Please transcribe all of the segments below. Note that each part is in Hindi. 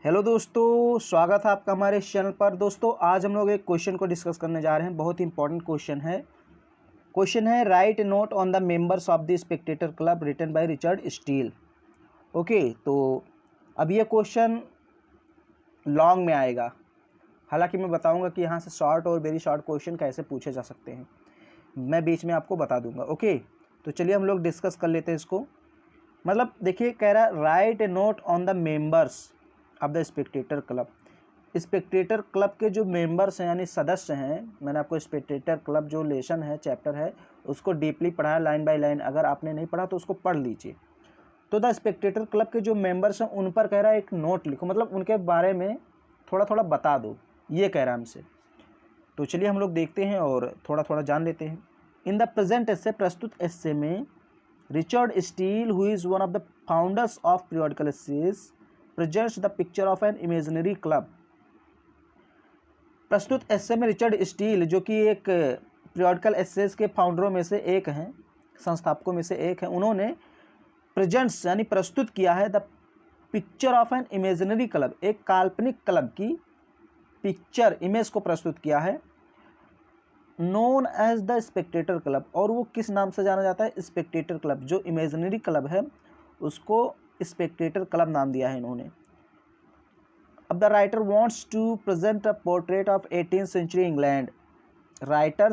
हेलो दोस्तों, स्वागत है आपका हमारे इस चैनल पर। दोस्तों आज हम लोग एक क्वेश्चन को डिस्कस करने जा रहे हैं। बहुत ही इंपॉर्टेंट क्वेश्चन है। Write note on the members of the spectator club written by Richard Steele. Okay, तो अब ये क्वेश्चन लॉन्ग में आएगा। हालांकि मैं बताऊंगा कि यहाँ से शॉर्ट और वेरी शॉर्ट क्वेश्चन कैसे पूछे जा सकते हैं, मैं बीच में आपको बता दूंगा। ओके, तो चलिए हम लोग डिस्कस कर लेते हैं इसको। मतलब देखिए, कह रहा है right A note on the members of the spectator club. Spectator club के जो मेंबर्स हैं यानी सदस्य हैं, मैंने आपको स्पेक्टेटर क्लब जो लेसन है, चैप्टर है, उसको डीपली पढ़ा है लाइन बाय लाइन। अगर आपने नहीं पढ़ा तो उसको पढ़ लीजिए। तो द स्पेक्टेटर क्लब के जो मेंबर्स हैं उन पर कह रहा है एक नोट लिखो, मतलब उनके बारे में थोड़ा थोड़ा बता दो, ये कह रहा है हमसे। तो चलिए हम लोग देखते हैं और थोड़ा थोड़ा जान लेते हैं। इन द प्रेजेंट एस्से, प्रस्तुत एस्से में, Richard Steele who is one of the founders of periodical essays presents the picture of an imaginary club. प्रस्तुत एस्से में रिचर्ड स्टील, जो कि एक पीरियोडिकल एसेज के फाउंडरों में से एक हैं, संस्थापकों में से एक हैं, उन्होंने प्रेजेंट्स यानी प्रस्तुत किया है the picture of an imaginary club, एक काल्पनिक क्लब की पिक्चर, इमेज को प्रस्तुत किया है, known as the spectator club. और वो किस नाम से जाना जाता है? Spectator club. जो इमेजिनरी क्लब है उसको स्पेक्टेटर क्लब नाम दिया है इन्होंने। अब the writer wants to present a portrait of 18th century England. Writer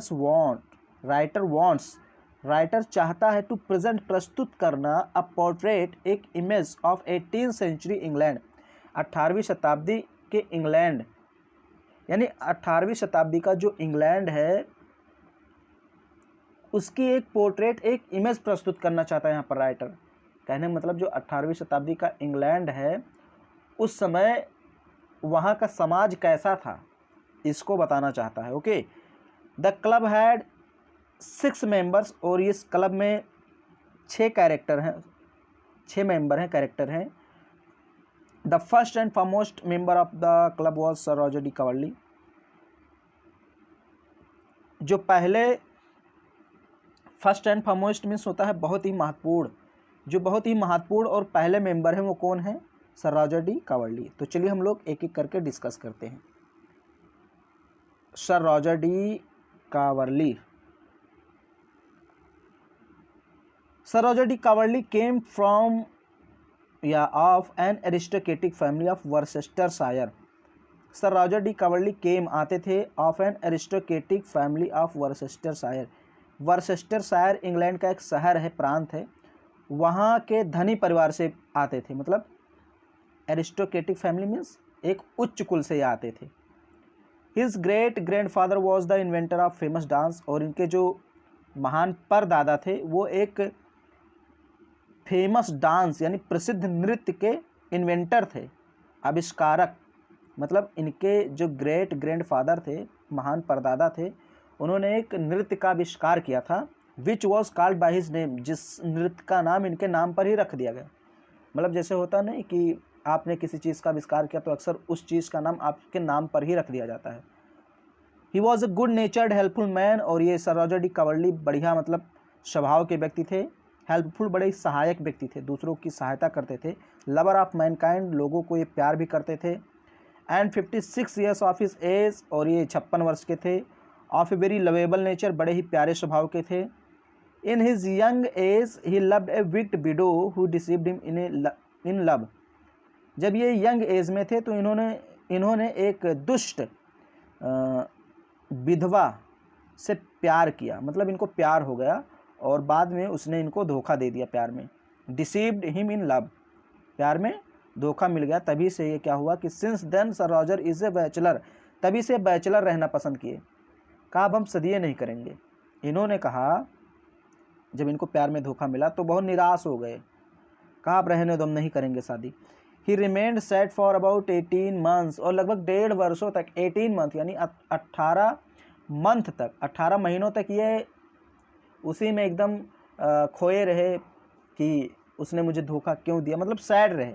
चाहता है टू प्रेजेंट, प्रस्तुत करना, अ पोर्ट्रेट, एक image of 18th century England, 18वीं शताब्दी के इंग्लैंड, यानी 18वीं शताब्दी का जो इंग्लैंड है उसकी एक पोर्ट्रेट, एक इमेज प्रस्तुत करना चाहता है यहाँ पर राइटर। कहने मतलब जो 18वीं शताब्दी का इंग्लैंड है उस समय वहाँ का समाज कैसा था, इसको बताना चाहता है। Okay, the club had 6 members, और इस क्लब में 6 कैरेक्टर हैं, 6 मेंबर हैं, कैरेक्टर हैं। The first and foremost member of the club was sir Roger de Coverley. जो पहले, फर्स्ट एंड फॉरमोस्ट मीन्स होता है बहुत ही महत्वपूर्ण, जो बहुत ही महत्वपूर्ण और पहले मेंबर हैं वो कौन है? Sir Roger de Coverley. तो चलिए हम लोग एक एक करके डिस्कस करते हैं। Sir Roger de Coverley. Sir Roger de Coverley came from या of an aristocratic family of Worcestershire. Sir Roger de Coverley came, आते थे, of an aristocratic family of Worcestershire. Worcestershire England का एक शहर है, प्रांत है, वहाँ के धनी परिवार से आते थे। मतलब एरिस्टोक्रेटिक फैमिली मीन्स एक उच्च कुल से आते थे। His great grandfather was the inventor of famous dance, और इनके जो महान परदादा थे वो एक फेमस डांस यानी प्रसिद्ध नृत्य के इन्वेंटर थे, आविष्कारक। मतलब इनके जो ग्रेट ग्रैंडफादर थे, महान परदादा थे, उन्होंने एक नृत्य का आविष्कार किया था, which was called by his name, जिस नृत्य का नाम इनके नाम पर ही रख दिया गया। मतलब जैसे होता नहीं कि आपने किसी चीज़ का आविष्कार किया तो अक्सर उस चीज़ का नाम आपके नाम पर ही रख दिया जाता है। He was a good नेचर्ड helpful man, और ये सर रॉजर डी कवर्ली बढ़िया मतलब स्वभाव के व्यक्ति थे। हेल्पफुल, बड़े सहायक व्यक्ति थे, दूसरों की सहायता करते थे। लवर ऑफ मैनकाइंड, लोगों को ये प्यार भी करते थे। And 56 years of his age, और ये 56 वर्ष के थे। Of a very lovable nature, बड़े ही प्यारे स्वभाव के थे। In his young age he loved a wicked widow who deceived him in love. जब ये यंग एज में थे तो इन्होंने एक दुष्ट विधवा से प्यार किया, मतलब इनको प्यार हो गया और बाद में उसने इनको धोखा दे दिया प्यार में। डिसीव्ड हिम इन लव, प्यार में धोखा मिल गया। तभी से ये क्या हुआ कि since then sir Roger is a bachelor, तभी से बैचलर रहना पसंद किए। कहा अब हम सदिये नहीं करेंगे। इन्होंने कहा, जब इनको प्यार में धोखा मिला तो बहुत निराश हो गए, कहा आप रहने दो, हम नहीं करेंगे शादी। ही remained sad for about 18 months, और लगभग 1.5 वर्षों तक, 18 मंथ यानी 18 मंथ तक, 18 महीनों तक ये उसी में एकदम खोए रहे कि उसने मुझे धोखा क्यों दिया, मतलब सैड रहे,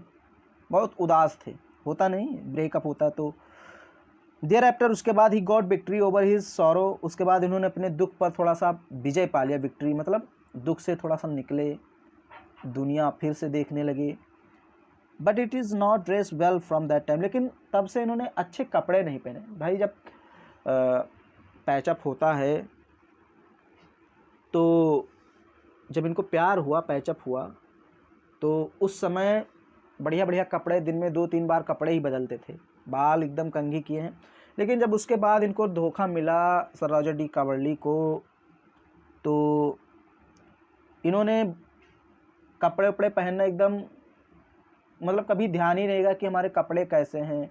बहुत उदास थे। होता नहीं, ब्रेकअप होता है तो। देयर आफ्टर, उसके बाद he got victory over his sorrow, उसके बाद इन्होंने अपने दुख पर थोड़ा सा विजय पा लिया। विक्ट्री मतलब दुख से थोड़ा सा निकले, दुनिया फिर से देखने लगे। But it is not dress well from that time, लेकिन तब से इन्होंने अच्छे कपड़े नहीं पहने। भाई जब पैचअप होता है तो जब इनको प्यार हुआ, पैचअप हुआ, तो उस समय बढ़िया बढ़िया कपड़े, दिन में 2-3 बार कपड़े ही बदलते थे, बाल एकदम कंघी किए हैं। लेकिन जब उसके बाद इनको धोखा मिला सर रॉजर डी कावर्ली को, तो इन्होंने कपड़े उपड़े पहनना एकदम, मतलब कभी ध्यान ही रहेगा कि हमारे कपड़े कैसे हैं,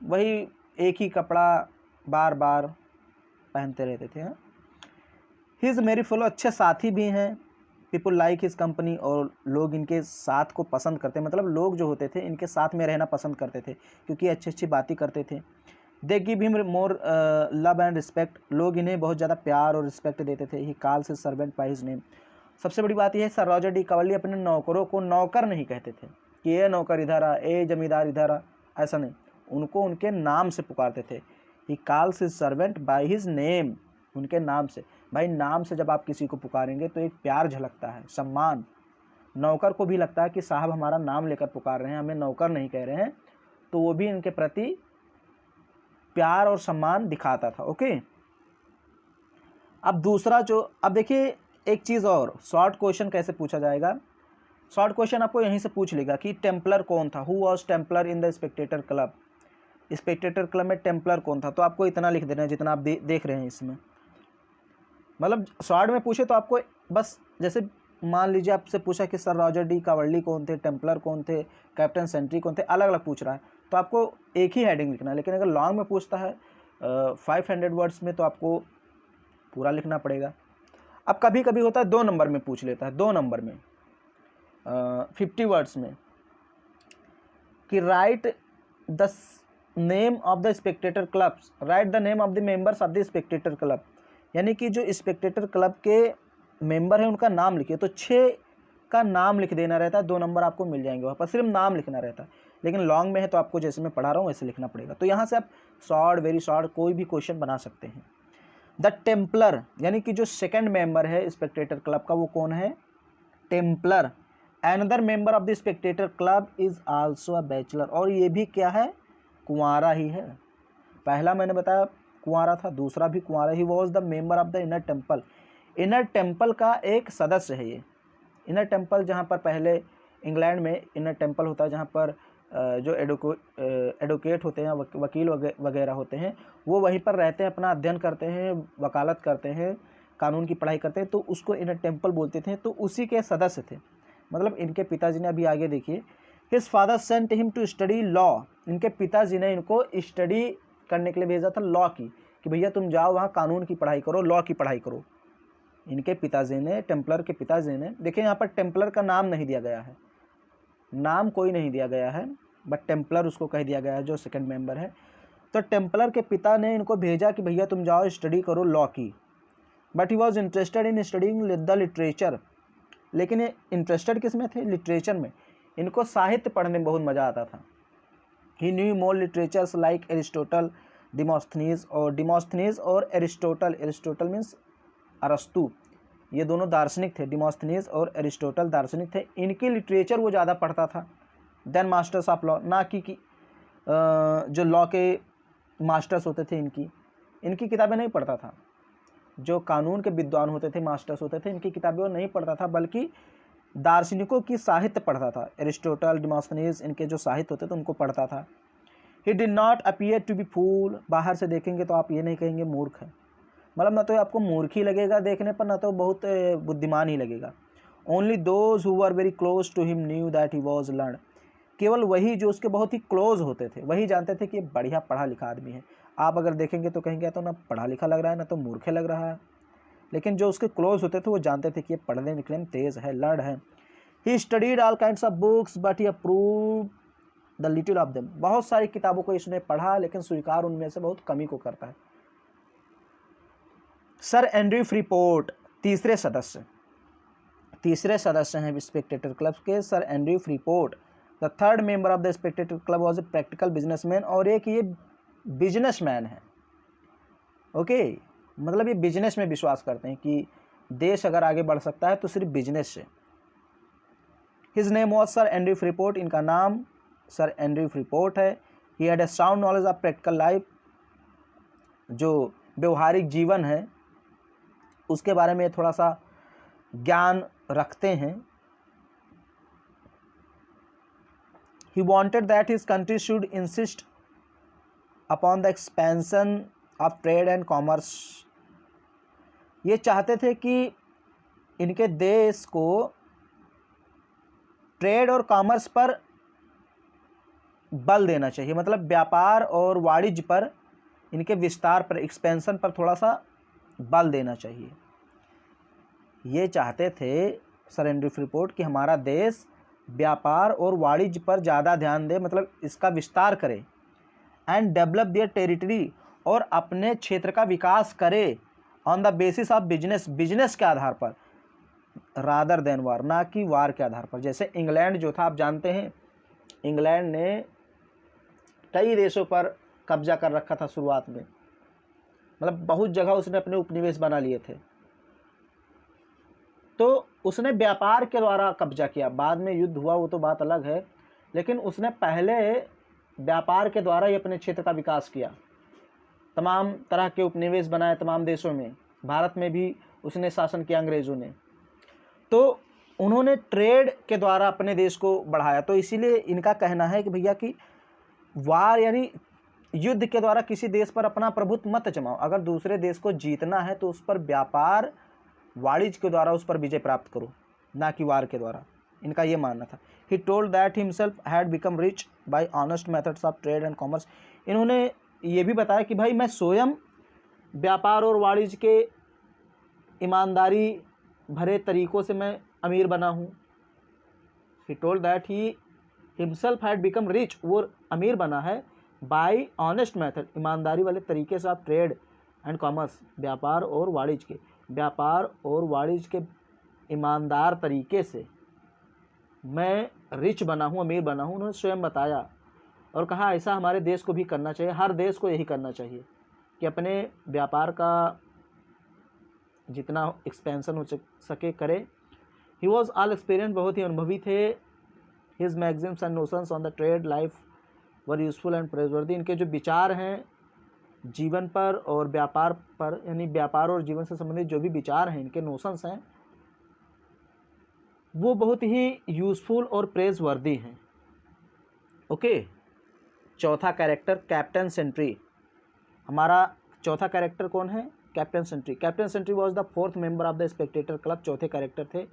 वही एक ही कपड़ा बार बार पहनते रहते थे। ही इज़ मेरी फॉलो, अच्छे साथी भी हैं, पीपल लाइक हिज कंपनी, और लोग इनके साथ को पसंद करते, मतलब लोग जो होते थे इनके साथ में रहना पसंद करते थे क्योंकि अच्छी अच्छी बातें करते थे। They give him more love and respect, लोग इन्हें बहुत ज़्यादा प्यार और रिस्पेक्ट देते थे। He calls his servant by his name, सबसे बड़ी बात यह है सर रॉजर डी कावर्ली अपने नौकरों को नौकर नहीं कहते थे कि ये नौकर इधर आ, ए जमींदार इधर आ, ऐसा नहीं, उनको उनके नाम से पुकारते थे। He calls his servant by his name, उनके नाम से। भाई नाम से जब आप किसी को पुकारेंगे तो एक प्यार झलकता है, सम्मान। नौकर को भी लगता है कि साहब हमारा नाम लेकर पुकार रहे हैं, हमें नौकर नहीं कह रहे हैं, तो वो भी इनके प्रति प्यार और सम्मान दिखाता था। ओके, अब दूसरा जो, अब देखिए एक चीज़ और, शॉर्ट क्वेश्चन कैसे पूछा जाएगा। शॉर्ट क्वेश्चन आपको यहीं से पूछ लेगा कि टेम्पलर कौन था, who was Templar in the spectator club, Spectator club में टेम्पलर कौन था। तो आपको इतना लिख देना है जितना आप देख रहे हैं इसमें, मतलब शॉर्ट में पूछे तो आपको बस, जैसे मान लीजिए आपसे पूछा कि सर रॉजर डी कावर्ली कौन थे, टेम्पलर कौन थे, कैप्टन सेंट्री कौन थे, अलग अलग पूछ रहा है तो आपको एक ही हेडिंग लिखना है। लेकिन अगर लॉन्ग में पूछता है 500 वर्ड्स में तो आपको पूरा लिखना पड़ेगा। अब कभी कभी होता है 2 नंबर में पूछ लेता है, 2 नंबर में 50 वर्ड्स में, कि right the name of the Spectator clubs, right the name of the members of the spectator club, यानी कि जो स्पेक्टेटर क्लब के मेंबर हैं उनका नाम लिखिए। तो 6 का नाम लिख देना रहता है, 2 नंबर आपको मिल जाएंगे वहाँ पर, सिर्फ नाम लिखना रहता है। लेकिन लॉन्ग में है तो आपको जैसे मैं पढ़ा रहा हूँ वैसे लिखना पड़ेगा। तो यहाँ से आप शॉर्ट, वेरी शॉर्ट कोई भी क्वेश्चन बना सकते हैं। द टेम्पलर, यानी कि जो सेकंड मेंबर है स्पेक्टेटर क्लब का वो कौन है, Templar. Another member of the spectator club is also a bachelor, और ये भी क्या है, कुंवारा ही है। पहला मैंने बताया कुंवारा था, दूसरा भी कुंवारा ही। Was the member of the inner temple, inner temple का एक सदस्य है ये। इनर टेम्पल जहाँ पर पहले इंग्लैंड में इनर टेम्पल होता है, जहाँ पर जो एडवोकेट होते हैं, वकील वगैरह होते हैं, वो वहीं पर रहते हैं, अपना अध्ययन करते हैं, वकालत करते हैं, कानून की पढ़ाई करते हैं, तो उसको इनर टेम्पल बोलते थे। तो उसी के सदस्य थे, मतलब इनके पिताजी ने, अभी आगे देखिए, his father sent him to study law, इनके पिताजी ने इनको स्टडी करने के लिए भेजा था लॉ की, कि भैया तुम जाओ वहाँ कानून की पढ़ाई करो, लॉ की पढ़ाई करो। इनके पिताजी ने, टेम्पलर के पिताजी ने, देखिए यहाँ पर टेम्पलर का नाम नहीं दिया गया है, नाम कोई नहीं दिया गया है, बट टेम्पलर उसको कह दिया गया है जो सेकंड मेंबर है। तो टेम्पलर के पिता ने इनको भेजा कि भैया तुम जाओ स्टडी करो लॉ की। But he was interested in studying the literature, लेकिन ये इंटरेस्टेड किस में थे, लिटरेचर में। इनको साहित्य पढ़ने में बहुत मज़ा आता था। ही न्यू मोर लिटरेचर्स लाइक एरिस्टोटल, डिमोस्थनीज, और डिमोस्थनीज और एरिस्टोटल, एरिस्टोटल मीन्स अरस्तु, ये दोनों दार्शनिक थे, डिमोस्थनीज और एरिस्टोटल दार्शनिक थे। इनकी लिटरेचर वो ज़्यादा पढ़ता था देन मास्टर्स ऑफ लॉ, ना कि जो लॉ के मास्टर्स होते थे इनकी किताबें नहीं पढ़ता था। जो कानून के विद्वान होते थे, मास्टर्स होते थे, इनकी किताबें वो नहीं पढ़ता था, बल्कि दार्शनिकों की साहित्य पढ़ता था। एरिस्टोटल, डिमोस्थनीज, इनके जो साहित्य होते थे उनको पढ़ता था। He did not appear to be fool, बाहर से देखेंगे तो आप ये नहीं कहेंगे मूर्ख है, मतलब ना तो आपको मूर्ख ही लगेगा देखने पर, ना तो बहुत बुद्धिमान ही लगेगा। Only those who were very close to him knew that he was learn, केवल वही जो उसके बहुत ही क्लोज होते थे वही जानते थे कि ये बढ़िया पढ़ा लिखा आदमी है। आप अगर देखेंगे तो कहेंगे तो ना पढ़ा लिखा लग रहा है, ना तो मूर्ख लग रहा है, लेकिन जो उसके क्लोज होते थे वो जानते थे कि ये पढ़ने लिखने में तेज़ है, लर्न है। He studied all kinds of books but he approve the little of them, बहुत सारी किताबों को इसने पढ़ा लेकिन स्वीकार उनमें से बहुत कमी को करता है। सर एंड्रयू फ्रीपोर्ट, तीसरे सदस्य हैं स्पेक्टेटर क्लब के, sir Andrew Freeport. The third member of the spectator club was a practical businessman, और एक ये बिजनेसमैन है। ओके, मतलब ये बिजनेस में विश्वास करते हैं कि देश अगर आगे बढ़ सकता है तो सिर्फ बिजनेस से। His name was sir Andrew Freeport, इनका नाम सर एंड्रयू फ्रीपोर्ट है। He had a sound knowledge of practical life, जो व्यवहारिक जीवन है उसके बारे में थोड़ा सा ज्ञान रखते हैं। He wanted that his country should insist upon the expansion of trade and commerce. ये चाहते थे कि इनके देश को ट्रेड और कॉमर्स पर बल देना चाहिए, मतलब व्यापार और वाणिज्य पर, इनके विस्तार पर, एक्सपेंशन पर थोड़ा सा बल देना चाहिए। ये चाहते थे सर एंड्रयू फ्रीपोर्ट कि हमारा देश व्यापार और वाणिज्य पर ज़्यादा ध्यान दे, मतलब इसका विस्तार करे। एंड डेवलप देयर टेरिटरी, और अपने क्षेत्र का विकास करे on the basis of business, business के आधार पर, रादर देन वार, ना कि वार के आधार पर। जैसे इंग्लैंड जो था, आप जानते हैं इंग्लैंड ने कई देशों पर कब्जा कर रखा था शुरुआत में, मतलब बहुत जगह उसने अपने उपनिवेश बना लिए थे, तो उसने व्यापार के द्वारा कब्जा किया। बाद में युद्ध हुआ वो तो बात अलग है, लेकिन उसने पहले व्यापार के द्वारा ही अपने क्षेत्र का विकास किया। तमाम तरह के उपनिवेश बनाए तमाम देशों में, भारत में भी उसने शासन किया अंग्रेज़ों ने, तो उन्होंने ट्रेड के द्वारा अपने देश को बढ़ाया। तो इसीलिए इनका कहना है कि भैया कि वार यानी युद्ध के द्वारा किसी देश पर अपना प्रभुत्व मत जमाओ, अगर दूसरे देश को जीतना है तो उस पर व्यापार वाणिज्य के द्वारा उस पर विजय प्राप्त करो, ना कि वार के द्वारा। इनका ये मानना था। He told that himself had become rich by honest methods of trade and commerce. इन्होंने ये भी बताया कि भाई मैं स्वयं व्यापार और वाणिज्य के ईमानदारी भरे तरीक़ों से मैं अमीर बना हूँ। He told that he himself had become rich, वो अमीर बना है बाय ऑनेस्ट मेथड, ईमानदारी वाले तरीके से आप ट्रेड एंड कॉमर्स, व्यापार और वाणिज्य के, व्यापार और वाणिज्य के ईमानदार तरीके से मैं रिच बना हूँ, अमीर बना हूँ। उन्होंने स्वयं बताया और कहा ऐसा हमारे देश को भी करना चाहिए, हर देश को यही करना चाहिए कि अपने व्यापार का जितना एक्सपेंशन हो सके करे। ही वॉज ऑल एक्सपीरियंस, बहुत ही अनुभवी थे। His maxims and notions on the trade life were useful and praiseworthy. इनके जो विचार हैं जीवन पर और व्यापार पर, यानी व्यापार और जीवन से संबंधित जो भी विचार हैं, इनके नोशंस हैं, वो बहुत ही यूज़फुल और प्रेजवर्दी हैं। ओके, चौथा कैरेक्टर कैप्टन सेंट्री। हमारा चौथा कैरेक्टर कौन है? Captain Sentry. Captain Sentry was the fourth member of the spectator club, चौथे कैरेक्टर थे,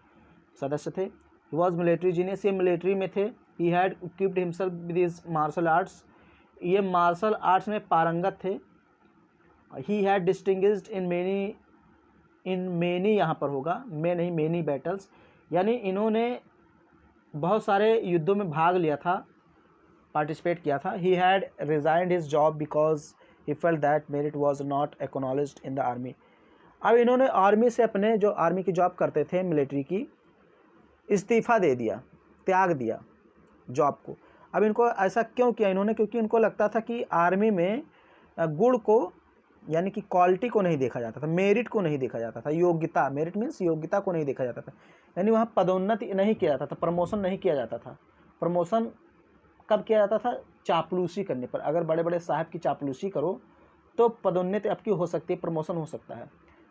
सदस्य थे। ही वॉज मिलिट्री जीनियस, ये मिलिट्री में थे। He had equipped himself with his martial arts, ये मार्शल आर्ट्स में पारंगत थे। He had distinguished in many यहाँ पर होगा, में नहीं, मेनी बैटल्स, यानी इन्होंने बहुत सारे युद्धों में भाग लिया था, पार्टिसिपेट किया था। He had resigned his job because he felt that merit was not acknowledged in the army. अब इन्होंने आर्मी से, अपने जो आर्मी की जॉब करते थे मिलिट्री की, इस्तीफ़ा दे दिया, त्याग दिया जॉब को। अब इनको ऐसा क्यों किया इन्होंने? क्योंकि इनको लगता था कि आर्मी में गुण को, यानी कि क्वालिटी को नहीं देखा जाता था, मेरिट को नहीं देखा जाता था, योग्यता, मेरिट मीन्स योग्यता को नहीं देखा जाता था, यानी वहाँ पदोन्नति नहीं किया जाता था, प्रमोशन नहीं किया जाता था। प्रमोशन कब किया जाता था? चापलूसी करने पर। अगर बड़े बड़े साहब की चापलूसी करो तो पदोन्नति आपकी हो सकती है, प्रमोशन हो सकता है,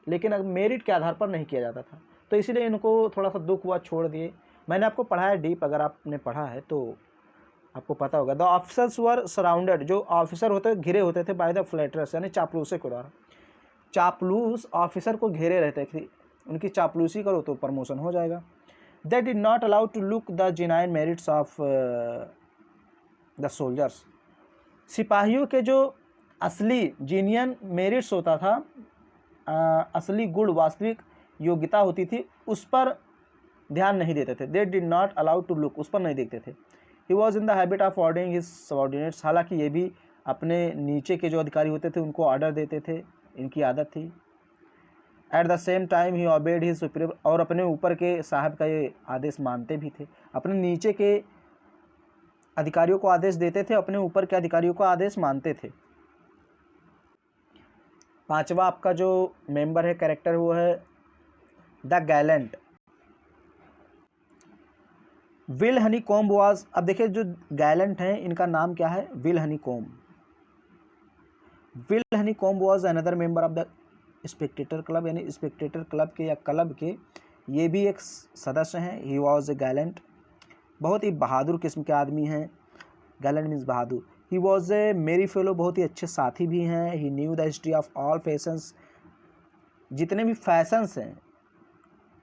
लेकिन अगर मेरिट के आधार पर नहीं किया जाता था। तो इसीलिए इनको थोड़ा सा दुख हुआ, छोड़ दिए। मैंने आपको पढ़ाया डीप, अगर आपने पढ़ा है तो आपको पता होगा। द ऑफिसर्स वर सराउंडेड, जो ऑफिसर होते घिरे होते थे बाय द फ्लैटरर्स, यानी चापलूसे के द्वारा। चापलूस ऑफिसर को घेरे रहते थे, उनकी चापलूसी करो तो प्रमोशन हो जाएगा। They did not allow to look the genuine merits of the soldiers. सिपाहियों के जो असली जेन्युइन मेरिट्स होता था, असली गुण, वास्तविक योग्यता होती थी, उस पर ध्यान नहीं देते थे। They did not allow to look, उस पर नहीं देखते थे। He was in the habit of ordering his subordinates, हालांकि ये भी अपने नीचे के जो अधिकारी होते थे उनको ऑर्डर देते थे, इनकी आदत थी। At the same time he obeyed his superior, और अपने ऊपर के साहब का ये आदेश मानते भी थे। अपने नीचे के अधिकारियों को आदेश देते थे, अपने ऊपर के अधिकारियों को आदेश मानते थे। पांचवा आपका जो मेंबर है, कैरेक्टर, वो है the Gallant. Will Honey comb was, अब देखिए जो गैलेंट हैं इनका नाम क्या है, will Honey comb. Will Honey comb was another member of the spectator club, यानी स्पेक्टेटर क्लब के या क्लब के ये भी एक सदस्य हैं। ही वॉज ए गैलेंट, बहुत ही बहादुर किस्म के आदमी हैं। गैलेंट मीन्स बहादुर। He was a merry fellow, बहुत ही अच्छे साथी भी हैं। He knew the history of all fashions, जितने भी फैशंस हैं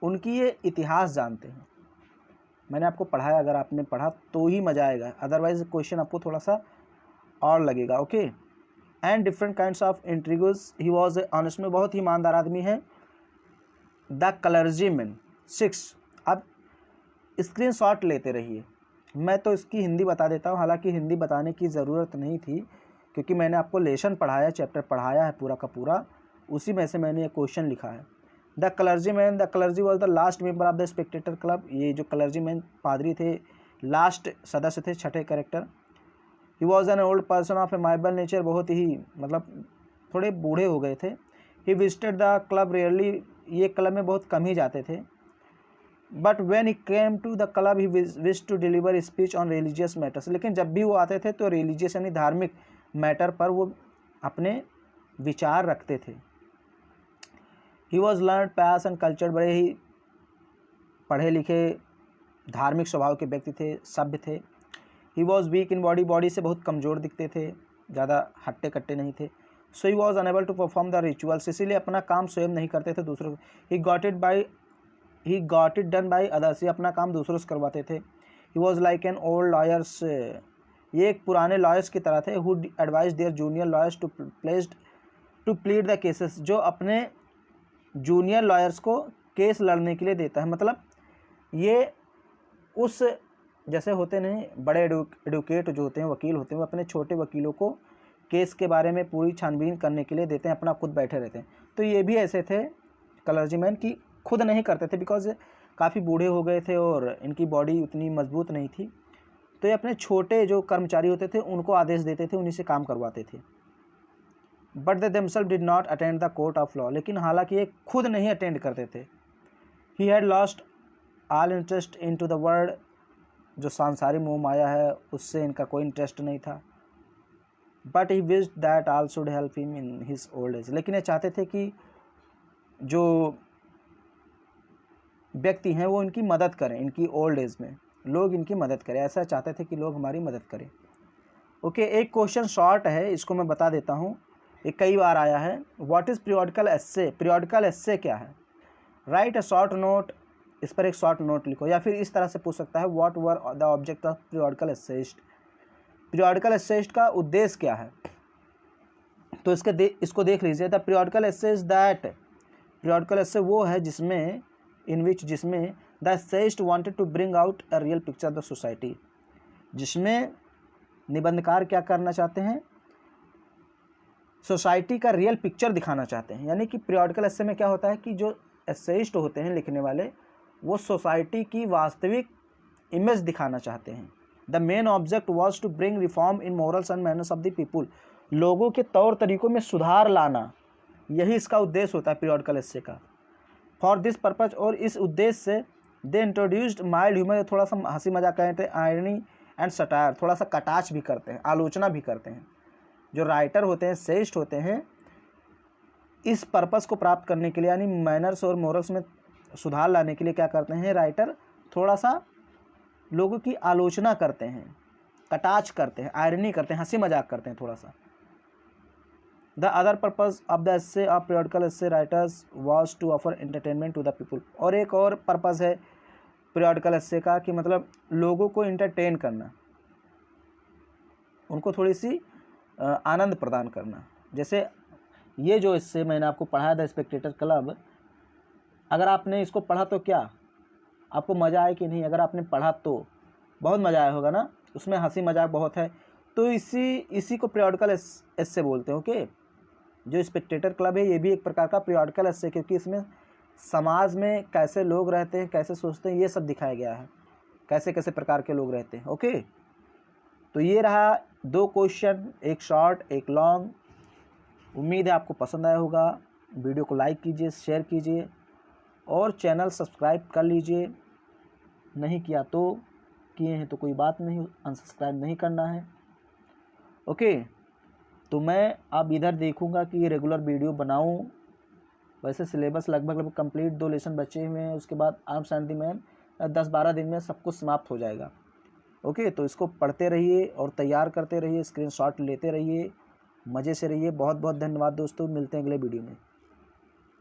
उनकी ये इतिहास जानते हैं। मैंने आपको पढ़ाया, अगर आपने पढ़ा तो ही मज़ा आएगा, अदरवाइज क्वेश्चन आपको थोड़ा सा और लगेगा। Okay. And different kinds of intrigues, he was a honest, में बहुत ही ईमानदार आदमी है। द क्लर्जीमैन 6, अब स्क्रीनशॉट लेते रहिए, मैं तो इसकी हिंदी बता देता हूँ, हालांकि हिंदी बताने की ज़रूरत नहीं थी क्योंकि मैंने आपको लेसन पढ़ाया, चैप्टर पढ़ाया है पूरा का पूरा, उसी में से मैंने ये क्वेश्चन लिखा है। The clergyman, the clergy was the last member of the spectator club, ये जो क्लर्जीमैन पादरी थे लास्ट सदस्य थे, छठे character. He was an old person of amiable nature, बहुत ही मतलब थोड़े बूढ़े हो गए थे। He visited the club rarely, ये क्लब में बहुत कम ही जाते थे। But when he came to the club he wish to deliver speech on religious matters, लेकिन जब भी वो आते थे तो रिलीजियस यानी धार्मिक मैटर पर वो अपने विचार रखते थे। He was learn pass and cultured, बड़े ही पढ़े लिखे धार्मिक स्वभाव के व्यक्ति थे, सभ्य थे। He was weak in body, body से बहुत कमज़ोर दिखते थे, ज़्यादा हट्टे कट्टे नहीं थे। So he was unable to perform the rituals, इसीलिए अपना काम स्वयं नहीं करते थे, दूसरों को। He got it done by others, ये अपना काम दूसरों से करवाते थे। He was like an old lawyers, ये एक पुराने लॉयर्स की तरह थे। Who advise their junior lawyers to plead the cases, जो अपने जूनियर लॉयर्स को केस लड़ने के लिए देता है। मतलब ये उस जैसे होते नहीं बड़े एडवोकेट जो होते हैं, वकील होते हैं, वो अपने छोटे वकीलों को केस के बारे में पूरी छानबीन करने के लिए देते हैं, अपना खुद बैठे रहते हैं। तो ये भी ऐसे थे क्लर्जीमैन की खुद नहीं करते थे, बिकॉज काफ़ी बूढ़े हो गए थे और इनकी बॉडी उतनी मजबूत नहीं थी, तो ये अपने छोटे जो कर्मचारी होते थे उनको आदेश देते थे, उन्हीं से काम करवाते थे। But they themselves did not attend the court of law, लेकिन हालांकि ये खुद नहीं अटेंड करते थे। He had lost all interest in to the world, जो सांसारिक मोह माया है उससे इनका कोई इंटरेस्ट नहीं था। But he wished that all should help him in his old age, लेकिन ये चाहते थे कि जो व्यक्ति हैं वो इनकी मदद करें, इनकी ओल्ड एज में लोग इनकी मदद करें, ऐसा चाहते थे कि लोग हमारी मदद करें। ओके, एक क्वेश्चन शॉर्ट है, इसको मैं बता देता हूँ, ये कई बार आया है। What is periodical essay, periodical essay क्या है? राइट अ शॉर्ट नोट, इस पर एक शॉर्ट नोट लिखो, या फिर इस तरह से पूछ सकता है what were the object of periodical essayist, periodical essayist का उद्देश्य क्या है? तो इसको देख लीजिए। The periodical essay is that, periodical essay वो है जिसमें जिसमें the essayist wanted to bring out a real picture of the society, जिसमें निबंधकार क्या करना चाहते हैं, सोसाइटी का रियल पिक्चर दिखाना चाहते हैं। यानी कि पीरियोडिकल एस्से में क्या होता है कि जो एस्सेइस्ट होते हैं लिखने वाले, वो सोसाइटी की वास्तविक इमेज दिखाना चाहते हैं। The main object was to bring reform in morals and manners of the people, लोगों के तौर तरीकों में सुधार लाना, यही इसका उद्देश्य होता है पीरियोडिकल एस्से का। फॉर दिस पर्पज, और इस उद्देश्य से दे इंट्रोड्यूस्ड माइल्ड ह्यूमर, थोड़ा सा हंसी मजाक करते हैं, आयरनी एंड सटायर, थोड़ा सा कटाक्ष भी करते हैं, आलोचना भी करते हैं। जो राइटर होते हैं, एस्सेइस्ट होते हैं, इस पर्पस को प्राप्त करने के लिए यानी मैनर्स और मोरल्स में सुधार लाने के लिए क्या करते हैं राइटर, थोड़ा सा लोगों की आलोचना करते हैं, कटाक्ष करते हैं, आयरनी करते हैं, हंसी मजाक करते हैं थोड़ा सा। The other purpose of the essay of periodical essay writers was to offer entertainment to the people, और एक और पर्पज़ है पीरियोडिकल एस्से का कि मतलब लोगों को एंटरटेन करना, उनको थोड़ी सी आनंद प्रदान करना। जैसे ये जो इससे मैंने आपको पढ़ाया द स्पेक्टेटर क्लब, अगर आपने इसको पढ़ा तो क्या आपको मज़ा आया कि नहीं? अगर आपने पढ़ा तो बहुत मज़ा आया होगा ना, उसमें हंसी मजाक बहुत है। तो इसी को पीरियोडिकल एस्से बोलते हैं। ओके, जो स्पेक्टेटर क्लब है ये भी एक प्रकार का पीरियोडिकल एस्से, क्योंकि इसमें समाज में कैसे लोग रहते हैं, कैसे सोचते हैं, ये सब दिखाया गया है, कैसे कैसे प्रकार के लोग रहते हैं। ओके, तो ये रहा 2 क्वेश्चन, एक शॉर्ट एक लॉन्ग। उम्मीद है आपको पसंद आया होगा। वीडियो को लाइक कीजिए, शेयर कीजिए और चैनल सब्सक्राइब कर लीजिए, नहीं किया तो किए हैं तो कोई बात नहीं, अनसब्सक्राइब नहीं करना है। ओके, तो मैं अब इधर देखूंगा कि रेगुलर वीडियो बनाऊं। वैसे सिलेबस लगभग कंप्लीट, 2 लेसन बचे हुए हैं, उसके बाद आर्म्स एंड द मैन 10-12 दिन में सब कुछ समाप्त हो जाएगा। ओके, तो इसको पढ़ते रहिए और तैयार करते रहिए, स्क्रीनशॉट लेते रहिए, मज़े से रहिए। बहुत बहुत धन्यवाद दोस्तों, मिलते हैं अगले वीडियो में।